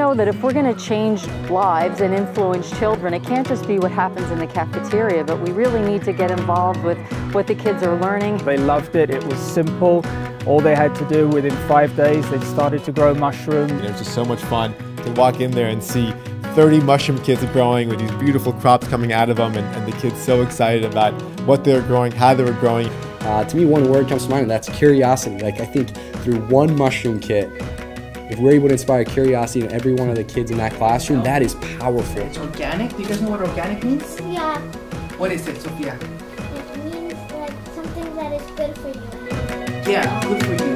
know that if we're going to change lives and influence children, it can't just be what happens in the cafeteria, but we really need to get involved with what the kids are learning. They loved it. It was simple. All they had to do within 5 days, they started to grow mushrooms. It was just so much fun to walk in there and see 30 mushroom kits growing with these beautiful crops coming out of them, and the kids so excited about what they were growing, how they were growing. To me, one word comes to mind, and that's curiosity. Like, I think through one mushroom kit, if we're able to inspire curiosity in every one of the kids in that classroom, that is powerful. It's organic. Do you guys know what organic means? Yeah. What is it, Sophia? It means like something that is good for you. Yeah, good for you.